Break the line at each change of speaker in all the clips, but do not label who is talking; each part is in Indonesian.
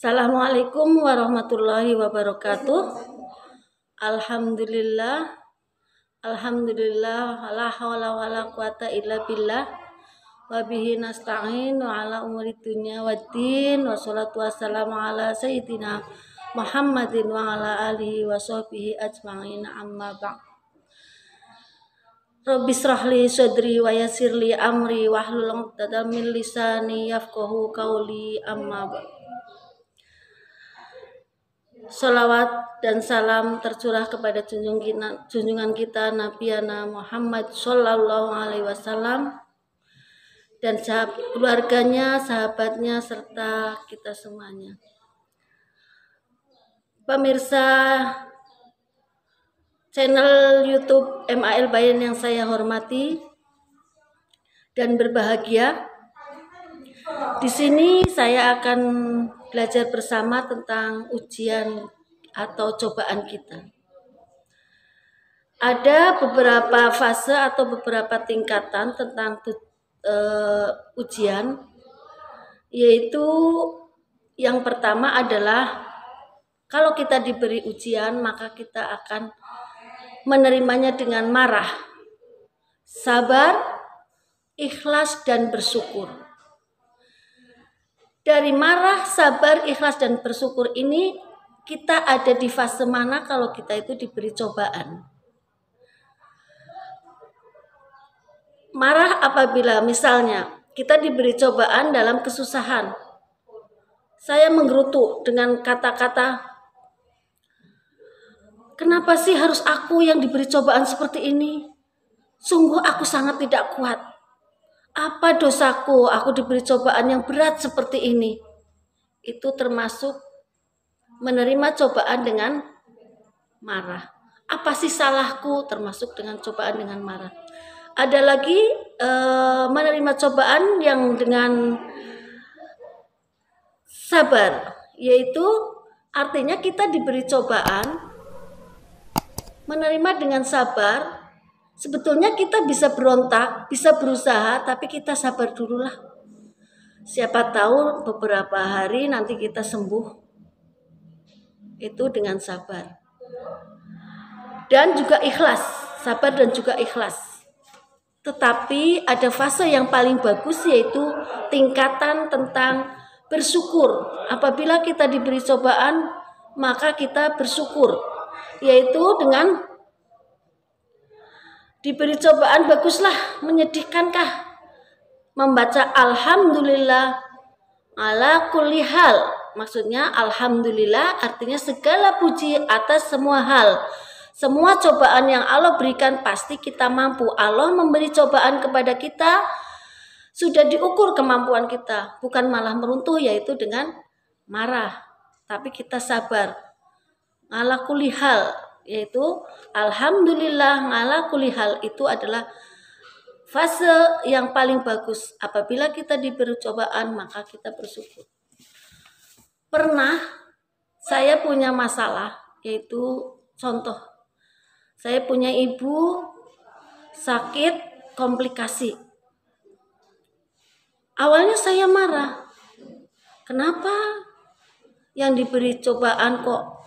Assalamualaikum warahmatullahi wabarakatuh. Alhamdulillah la haula wala quwata illa billah wa bihi nasta'in wa ala umuri dunya waddin wa salatu wassalamu ala sayyidina Muhammadin wa ala alihi wa sahbihi ajma'in amma ba'd. Rabbi shrahli sadri wa yassirli amri wahlul 'uqdatam min lisani yafqahu qawli amma ba'd. Salawat dan salam tercurah kepada junjungan kita Nabiana Muhammad Sallallahu Alaihi Wasallam dan keluarganya, sahabatnya, serta kita semuanya. Pemirsa channel YouTube MAL Bayan yang saya hormati dan berbahagia, di sini saya akan belajar bersama tentang ujian atau cobaan kita. Ada beberapa fase atau beberapa tingkatan tentang ujian, yaitu yang pertama adalah kalau kita diberi ujian maka kita akan menerimanya dengan marah, sabar, ikhlas, dan bersyukur. Dari marah, sabar, ikhlas, dan bersyukur ini kita ada di fase mana kalau kita itu diberi cobaan? Marah apabila misalnya kita diberi cobaan dalam kesusahan. Saya menggerutu dengan kata-kata, kenapa sih harus aku yang diberi cobaan seperti ini? Sungguh aku sangat tidak kuat. Apa dosaku aku diberi cobaan yang berat seperti ini? Itu termasuk menerima cobaan dengan marah. Apa sih salahku? Termasuk dengan cobaan dengan marah. Ada lagi menerima cobaan yang dengan sabar, yaitu artinya kita diberi cobaan, menerima dengan sabar. Sebetulnya kita bisa berontak, bisa berusaha, tapi kita sabar dulu lah. Siapa tahu beberapa hari nanti kita sembuh. Itu dengan sabar. Dan juga ikhlas, sabar dan juga ikhlas. Tetapi ada fase yang paling bagus, yaitu tingkatan tentang bersyukur. Apabila kita diberi cobaan, maka kita bersyukur. Yaitu dengan diberi cobaan, baguslah, menyedihkankah? Membaca alhamdulillah ala kulli hal. Maksudnya alhamdulillah artinya segala puji atas semua hal. Semua cobaan yang Allah berikan pasti kita mampu. Allah memberi cobaan kepada kita, sudah diukur kemampuan kita. Bukan malah meruntuh, yaitu dengan marah. Tapi kita sabar. Ala kulli hal, yaitu alhamdulillah ala kulli hal, itu adalah fase yang paling bagus. Apabila kita diberi cobaan maka kita bersyukur. Pernah saya punya masalah, yaitu contoh, saya punya ibu sakit komplikasi. Awalnya saya marah, kenapa yang diberi cobaan kok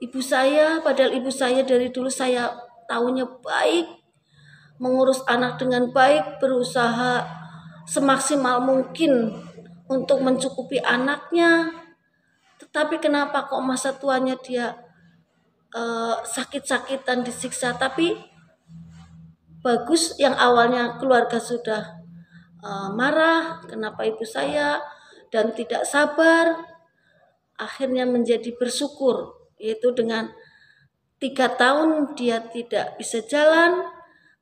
ibu saya, padahal ibu saya dari dulu saya tahunya baik, mengurus anak dengan baik, berusaha semaksimal mungkin untuk mencukupi anaknya. Tetapi kenapa kok masa tuanya dia sakit-sakitan, disiksa? Tapi bagus yang awalnya keluarga sudah marah, kenapa ibu saya, dan tidak sabar, akhirnya menjadi bersyukur. Yaitu dengan 3 tahun dia tidak bisa jalan,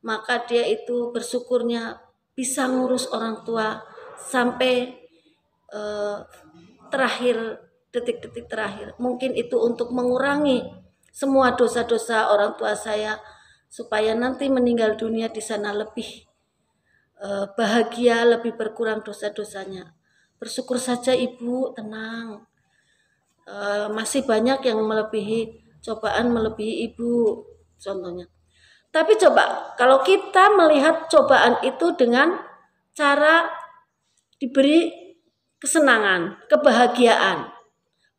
maka dia itu bersyukurnya bisa ngurus orang tua sampai terakhir, detik-detik terakhir. Mungkin itu untuk mengurangi semua dosa-dosa orang tua saya, supaya nanti meninggal dunia di sana lebih bahagia, lebih berkurang dosa-dosanya. Bersyukur saja ibu, tenang. Masih banyak yang melebihi cobaan, melebihi ibu contohnya. Tapi coba kalau kita melihat cobaan itu dengan cara diberi kesenangan, kebahagiaan,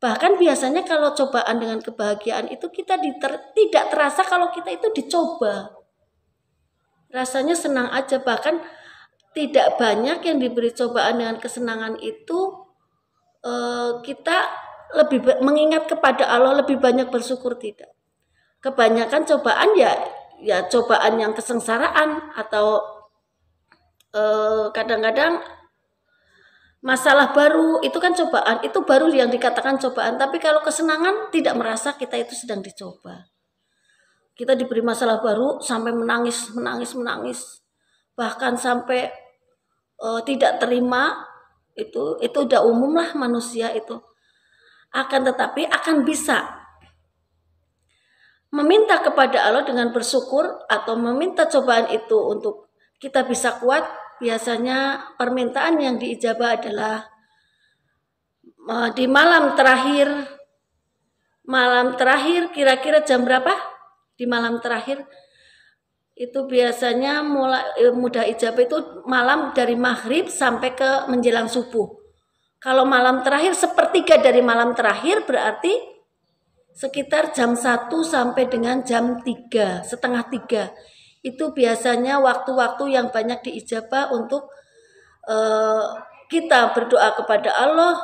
Bahkan biasanya kalau cobaan dengan kebahagiaan itu kita tidak terasa kalau kita itu dicoba. Rasanya senang aja, bahkan tidak banyak yang diberi cobaan dengan kesenangan itu kita lebih mengingat kepada Allah, lebih banyak bersyukur tidak. Kebanyakan cobaan ya cobaan yang kesengsaraan atau kadang-kadang masalah baru itu kan cobaan, itu baru yang dikatakan cobaan. Tapi kalau kesenangan tidak merasa kita itu sedang dicoba. Kita diberi masalah baru sampai menangis, bahkan sampai tidak terima, itu udah umum lah manusia itu. Akan tetapi akan bisa meminta kepada Allah dengan bersyukur atau meminta cobaan itu untuk kita bisa kuat. Biasanya permintaan yang diijabah adalah di malam terakhir kira-kira jam berapa? Di malam terakhir itu biasanya mudah ijabah itu malam dari maghrib sampai ke menjelang subuh. Kalau malam terakhir sepertiga dari malam terakhir berarti sekitar jam 1 sampai dengan jam 3, setengah 3. Itu biasanya waktu-waktu yang banyak diijabah untuk kita berdoa kepada Allah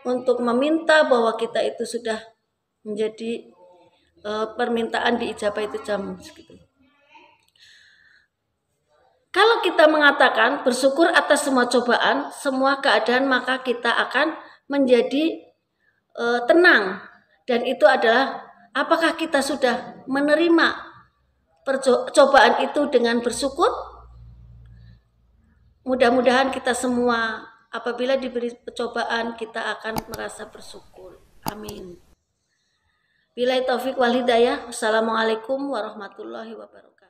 untuk meminta bahwa kita itu sudah menjadi permintaan diijabah itu jam segitu. Kalau kita mengatakan bersyukur atas semua cobaan, semua keadaan, maka kita akan menjadi tenang. Dan itu adalah apakah kita sudah menerima cobaan itu dengan bersyukur? Mudah-mudahan kita semua apabila diberi percobaan kita akan merasa bersyukur. Amin. Billahi taufik wal hidayah. Wassalamualaikum warahmatullahi wabarakatuh.